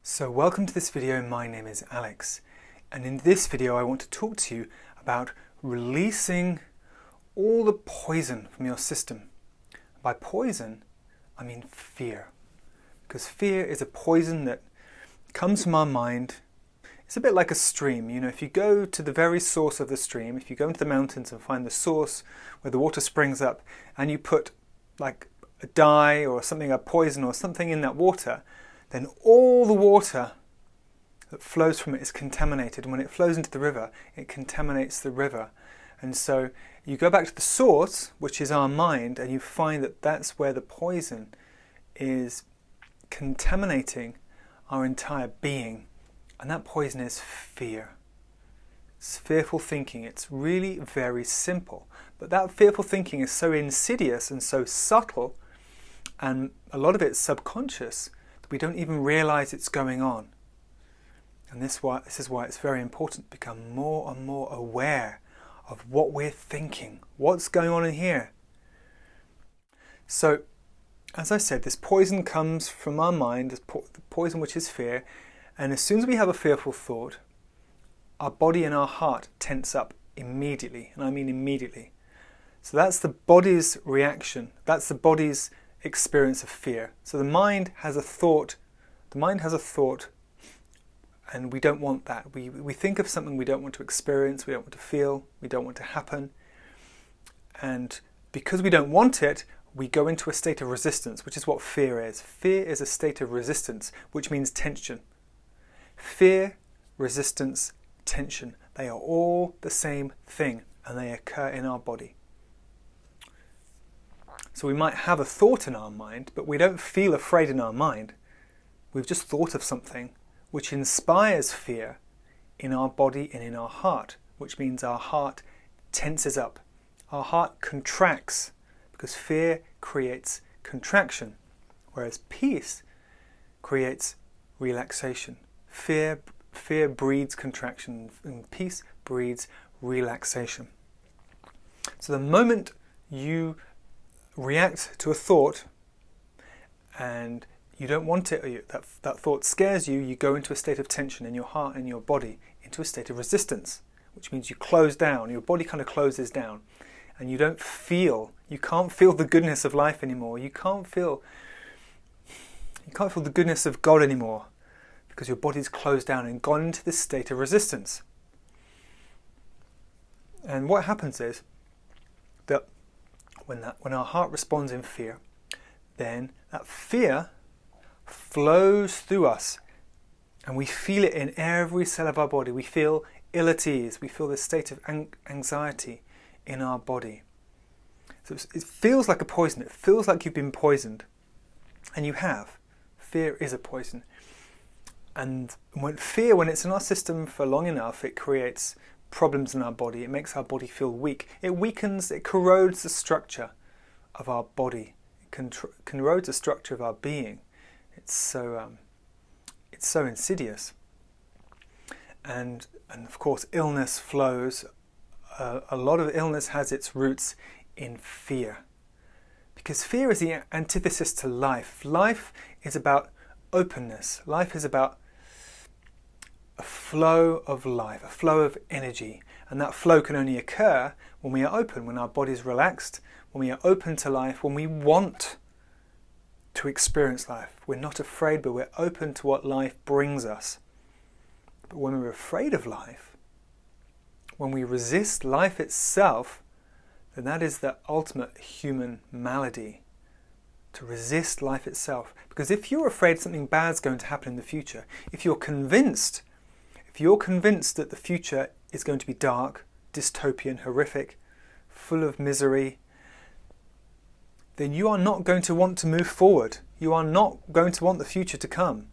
So welcome to this video. My name is Alex, and in this video I want to talk to you about releasing all the poison from your system. By poison I mean fear, because fear is a poison that comes from our mind. It's a bit like a stream. You know, if you go to the very source of the stream, if you go into the mountains and find the source where the water springs up, and you put like a dye or something, a poison or something in that water, then all the water that flows from it is contaminated. And when it flows into the river, it contaminates the river. And so you go back to the source, which is our mind, and you find that that's where the poison is contaminating our entire being. And that poison is fear. It's fearful thinking. It's really very simple. But that fearful thinking is so insidious and so subtle, and a lot of it's subconscious, we don't even realize it's going on. And this is why it's very important to become more and more aware of what we're thinking, what's going on in here. So, as I said, this poison comes from our mind, the poison which is fear, and as soon as we have a fearful thought, our body and our heart tense up immediately, and I mean immediately. So that's the body's reaction, that's the body's experience of fear. So the mind has a thought, and we don't want that. We think of something we don't want to experience, we don't want to feel, we don't want to happen. And because we don't want it, we go into a state of resistance, which is what fear is. Fear is a state of resistance, which means tension. Fear, resistance, tension, they are all the same thing, and they occur in our body. So we might have a thought in our mind, but we don't feel afraid in our mind. We've just thought of something which inspires fear in our body and in our heart, which means our heart tenses up. Our heart contracts, because fear creates contraction, whereas peace creates relaxation. Fear breeds contraction, and peace breeds relaxation. So the moment you react to a thought and you don't want it, or that thought scares you, you go into a state of tension in your heart and your body, into a state of resistance, which means you close down, your body kind of closes down, and you can't feel the goodness of life anymore. You can't feel the goodness of God anymore, because your body's closed down and gone into this state of resistance. And what happens is that when our heart responds in fear, then that fear flows through us, and we feel it in every cell of our body. We feel ill at ease. We feel this state of anxiety in our body. So it feels like a poison. It feels like you've been poisoned, and you have. Fear is a poison. And when it's in our system for long enough, it creates problems in our body. It makes our body feel weak. It weakens, it corrodes the structure of our body. It corrodes the structure of our being. It's so insidious. And of course, illness flows. A lot of illness has its roots in fear, because fear is the antithesis to life. Life is about openness. Life is about a flow of life, a flow of energy. And that flow can only occur when we are open, when our body is relaxed, when we are open to life, when we want to experience life. We're not afraid, but we're open to what life brings us. But when we're afraid of life, when we resist life itself, then that is the ultimate human malady. To resist life itself. Because if you're afraid something bad's going to happen in the future, if you're convinced that the future is going to be dark, dystopian, horrific, full of misery, then you are not going to want to move forward. You are not going to want the future to come.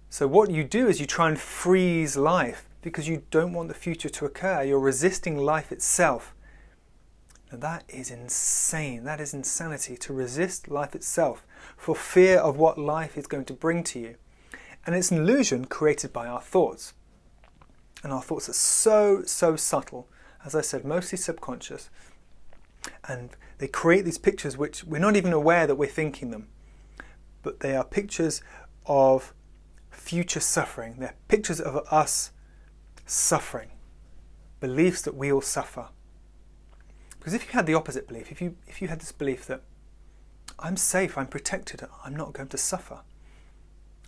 So what you do is you try and freeze life, because you don't want the future to occur. You're resisting life itself. Now that is insane. That is insanity, to resist life itself for fear of what life is going to bring to you. And it's an illusion created by our thoughts. And our thoughts are so subtle. As I said, mostly subconscious. And they create these pictures which we're not even aware that we're thinking them. But they are pictures of future suffering. They're pictures of us suffering, beliefs that we all suffer. Because if you had the opposite belief, if you had this belief that I'm safe, I'm protected, I'm not going to suffer,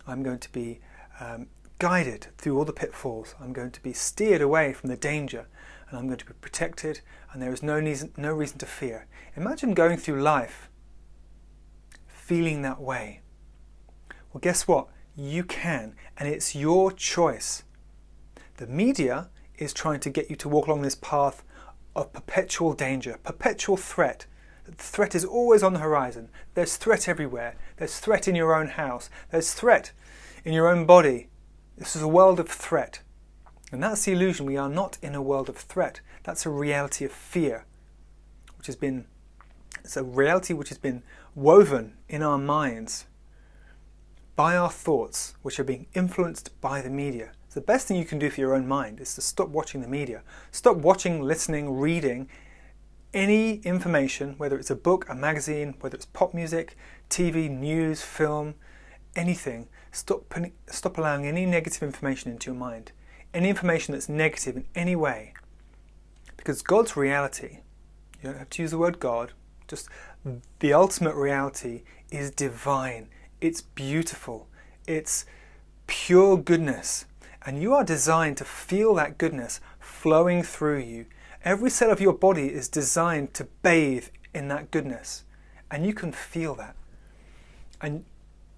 I'm going to be guided through all the pitfalls, I'm going to be steered away from the danger, and I'm going to be protected, and there is no reason to fear. Imagine going through life feeling that way. Well, guess what? You can, and it's your choice. The media is trying to get you to walk along this path of perpetual danger, perpetual threat. The threat is always on the horizon. There's threat everywhere. There's threat in your own house. There's threat in your own body. This is a world of threat. And that's the illusion. We are not in a world of threat. That's a reality of fear, it's a reality which has been woven in our minds by our thoughts, which are being influenced by the media. So the best thing you can do for your own mind is to stop watching the media. Stop watching, listening, reading any information, whether it's a book, a magazine, whether it's pop music, TV, news, film, anything. Stop allowing any negative information into your mind. Any information that's negative in any way. Because God's reality, you don't have to use the word God, just the ultimate reality is divine. It's beautiful. It's pure goodness. And you are designed to feel that goodness flowing through you. Every cell of your body is designed to bathe in that goodness. And you can feel that. And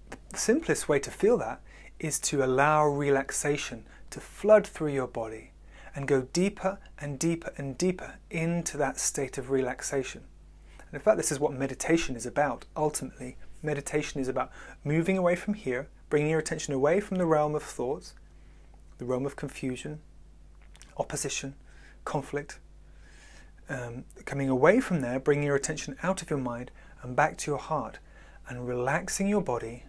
the simplest way to feel that is to allow relaxation to flood through your body and go deeper and deeper and deeper into that state of relaxation. And in fact, this is what meditation is about. Ultimately, meditation is about moving away from here, bringing your attention away from the realm of thoughts, the realm of confusion, opposition, conflict, coming away from there, bringing your attention out of your mind and back to your heart and relaxing your body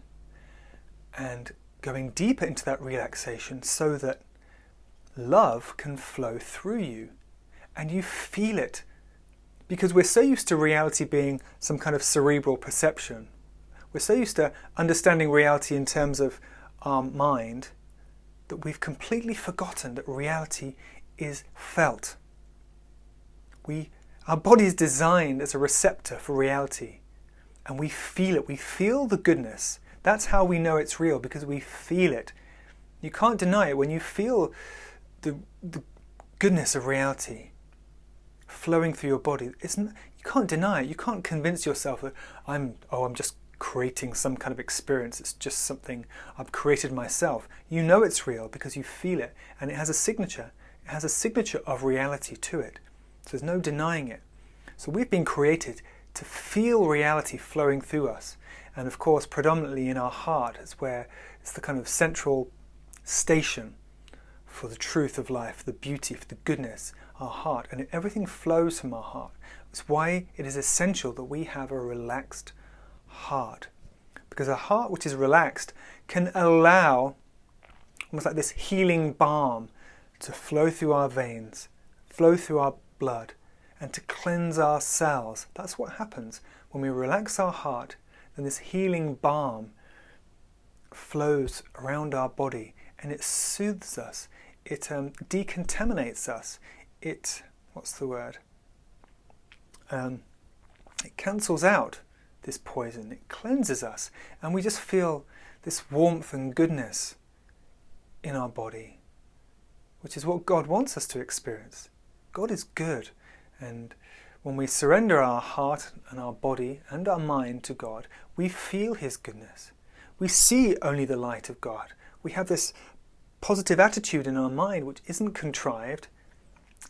and going deeper into that relaxation so that love can flow through you and you feel it. Because we're so used to reality being some kind of cerebral perception. We're so used to understanding reality in terms of our mind that we've completely forgotten that reality is felt. Our body is designed as a receptor for reality, and we feel it. We feel the goodness. That's how we know it's real, because we feel it. You can't deny it. When you feel the goodness of reality flowing through your body, you can't deny it. You can't convince yourself that I'm just creating some kind of experience. It's just something I've created myself. You know it's real because you feel it, and it has a signature. It has a signature of reality to it. So there's no denying it. So we've been created to feel reality flowing through us. And of course, predominantly in our heart, it's the kind of central station for the truth of life, the beauty, for the goodness, our heart. And everything flows from our heart. It's why it is essential that we have a relaxed heart. Because a heart which is relaxed can allow almost like this healing balm to flow through our veins, flow through our blood, and to cleanse our cells. That's what happens when we relax our heart. Then this healing balm flows around our body, and it soothes us. It decontaminates us. It cancels out this poison. It cleanses us, and we just feel this warmth and goodness in our body, which is what God wants us to experience. God is good, and when we surrender our heart and our body and our mind to God, we feel His goodness. We see only the light of God. We have this positive attitude in our mind which isn't contrived,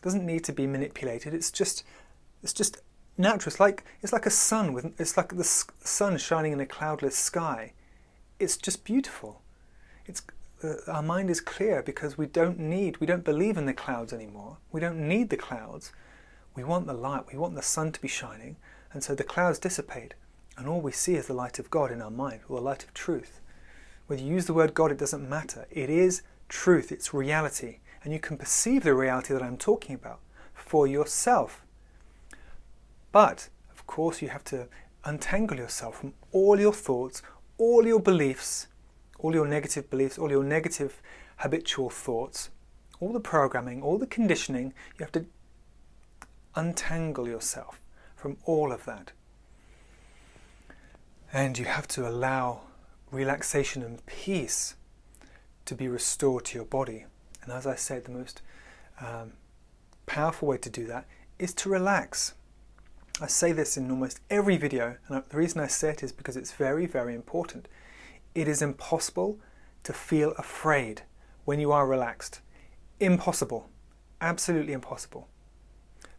doesn't need to be manipulated. It's just natural. It's like a sun it's like the sun shining in a cloudless sky. It's just beautiful. Our mind is clear because we don't believe in the clouds anymore. We don't need the clouds. We want the light. We want the sun to be shining, and so the clouds dissipate, and all we see is the light of God in our mind, or the light of truth. Whether you use the word God, it doesn't matter. It is truth. It's reality, and you can perceive the reality that I'm talking about for yourself. But of course, you have to untangle yourself from all your thoughts, all your beliefs, all your negative beliefs, all your negative habitual thoughts, all the programming, all the conditioning. You have to untangle yourself from all of that. And you have to allow relaxation and peace to be restored to your body. And as I said, the most powerful way to do that is to relax. I say this in almost every video, and the reason I say it is because it's very, very important. It is impossible to feel afraid when you are relaxed. Impossible. Absolutely impossible.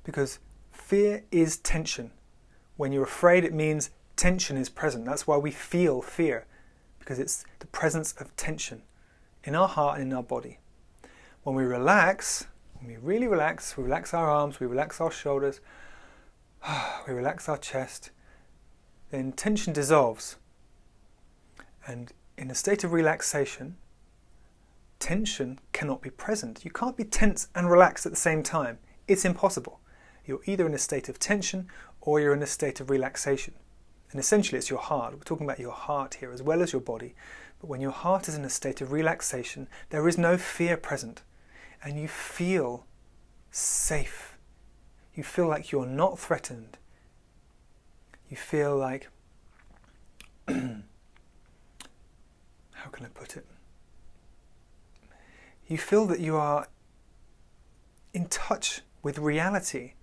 Because fear is tension. When you're afraid, it means tension is present. That's why we feel fear, because it's the presence of tension in our heart and in our body. When we relax, when we really relax, we relax our arms, we relax our shoulders, we relax our chest, then tension dissolves. And in a state of relaxation, tension cannot be present. You can't be tense and relaxed at the same time. It's impossible. You're either in a state of tension or you're in a state of relaxation. And essentially it's your heart. We're talking about your heart here as well as your body. But when your heart is in a state of relaxation, there is no fear present. And you feel safe. You feel like you're not threatened. You feel like, how can I put it? You feel that you are in touch with reality.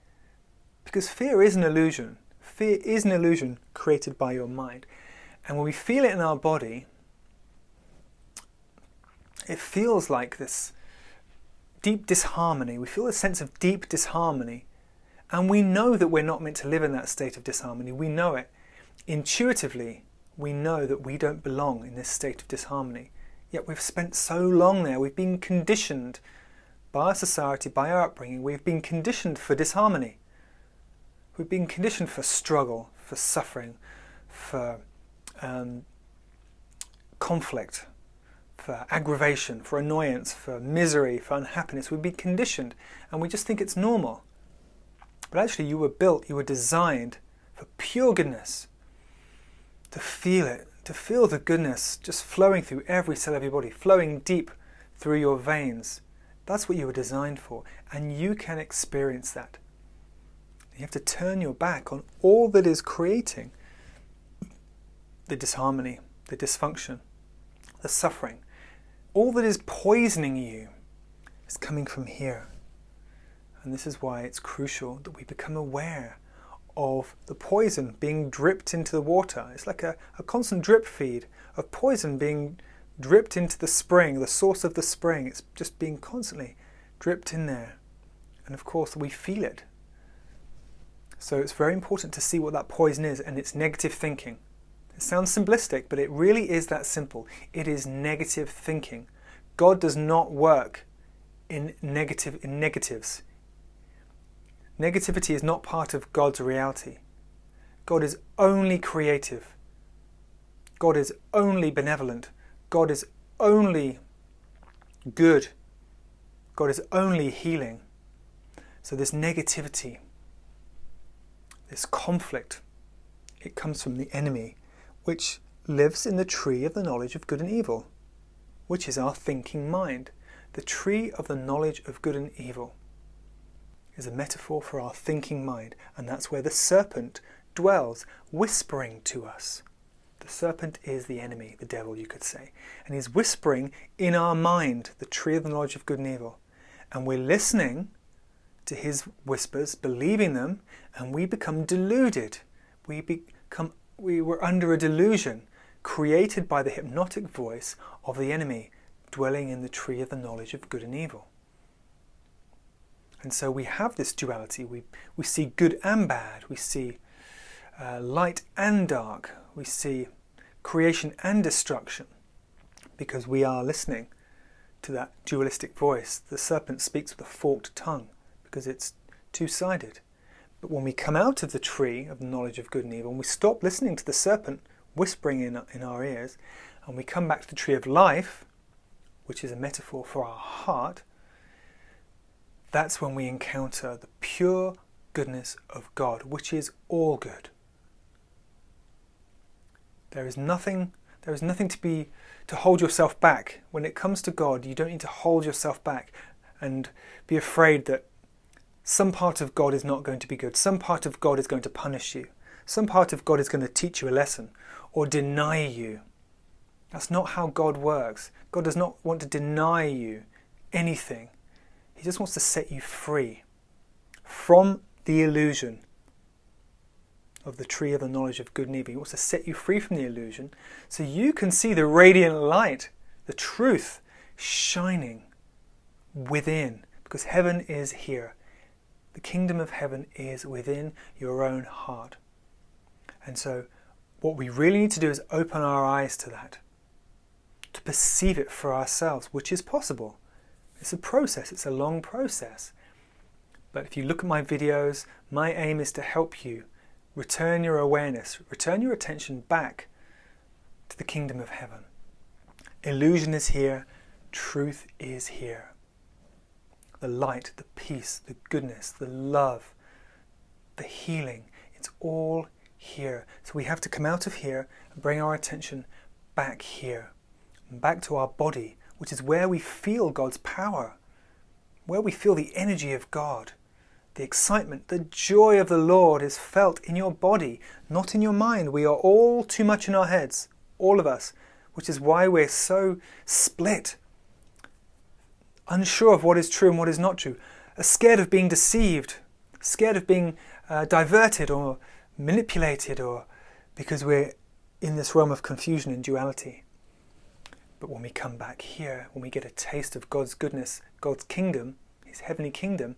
Because fear is an illusion. Fear is an illusion created by your mind. And when we feel it in our body, it feels like this deep disharmony. We feel a sense of deep disharmony. And we know that we're not meant to live in that state of disharmony. We know it. Intuitively, we know that we don't belong in this state of disharmony. Yet we've spent so long there. We've been conditioned by our society, by our upbringing. We've been conditioned for disharmony. We've been conditioned for struggle, for suffering, for conflict, for aggravation, for annoyance, for misery, for unhappiness. We've been conditioned and we just think it's normal. But actually you were built, you were designed for pure goodness, to feel it, to feel the goodness just flowing through every cell of your body, flowing deep through your veins. That's what you were designed for, and you can experience that. You have to turn your back on all that is creating the disharmony, the dysfunction, the suffering. All that is poisoning you is coming from here. And this is why it's crucial that we become aware of the poison being dripped into the water. It's like a constant drip feed of poison being dripped into the spring, the source of the spring. It's just being constantly dripped in there. And of course we feel it. So it's very important to see what that poison is, and it's negative thinking. It sounds simplistic, but it really is that simple. It is negative thinking. God does not work in negatives. Negativity is not part of God's reality. God is only creative. God is only benevolent. God is only good. God is only healing. So this negativity, this conflict, it comes from the enemy, which lives in the tree of the knowledge of good and evil, which is our thinking mind. The tree of the knowledge of good and evil is a metaphor for our thinking mind, and that's where the serpent dwells, whispering to us. The serpent is the enemy, the devil, you could say, and he's whispering in our mind, the tree of the knowledge of good and evil, and we're listening to his whispers, believing them, and we become deluded. We were under a delusion created by the hypnotic voice of the enemy dwelling in the tree of the knowledge of good and evil. And so we have this duality. We see good and bad. We see light and dark. We see creation and destruction because we are listening to that dualistic voice. The serpent speaks with a forked tongue because it's two-sided. But when we come out of the tree of the knowledge of good and evil, and we stop listening to the serpent whispering in our ears, and we come back to the tree of life, which is a metaphor for our heart, that's when we encounter the pure goodness of God, which is all good. There is nothing There is nothing to hold yourself back. When it comes to God, you don't need to hold yourself back and be afraid that some part of God is not going to be good. Some part of God is going to punish you. Some part of God is going to teach you a lesson or deny you. That's not how God works. God does not want to deny you anything. He just wants to set you free from the illusion of the tree of the knowledge of good and evil. He wants to set you free from the illusion so you can see the radiant light, the truth shining within, because heaven is here. The kingdom of heaven is within your own heart. And so what we really need to do is open our eyes to that, to perceive it for ourselves, which is possible. It's a process, it's a long process. But if you look at my videos, my aim is to help you return your awareness, return your attention back to the kingdom of heaven. Illusion is here, truth is here. The light, the peace, the goodness, the love, the healing, it's all here. So we have to come out of here and bring our attention back here, back to our body, which is where we feel God's power, where we feel the energy of God. The excitement, the joy of the Lord is felt in your body, not in your mind. We are all too much in our heads, all of us, which is why we're so split, unsure of what is true and what is not true, scared of being deceived, scared of being diverted or manipulated, or because we're in this realm of confusion and duality. But when we come back here, when we get a taste of God's goodness, God's kingdom, His heavenly kingdom,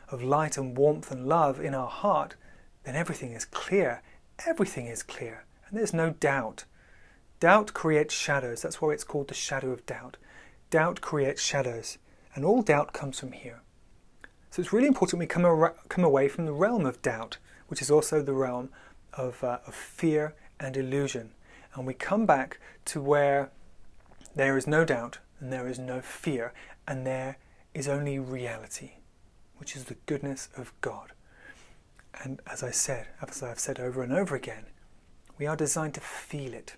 of light and warmth and love in our heart, then everything is clear. Everything is clear. And there's no doubt. Doubt creates shadows. That's why it's called the shadow of doubt. Doubt creates shadows. And all doubt comes from here. So it's really important we come away from the realm of doubt, which is also the realm of fear and illusion. And we come back to where there is no doubt and there is no fear and there is only reality, which is the goodness of God. And as I've said over and over again, we are designed to feel it.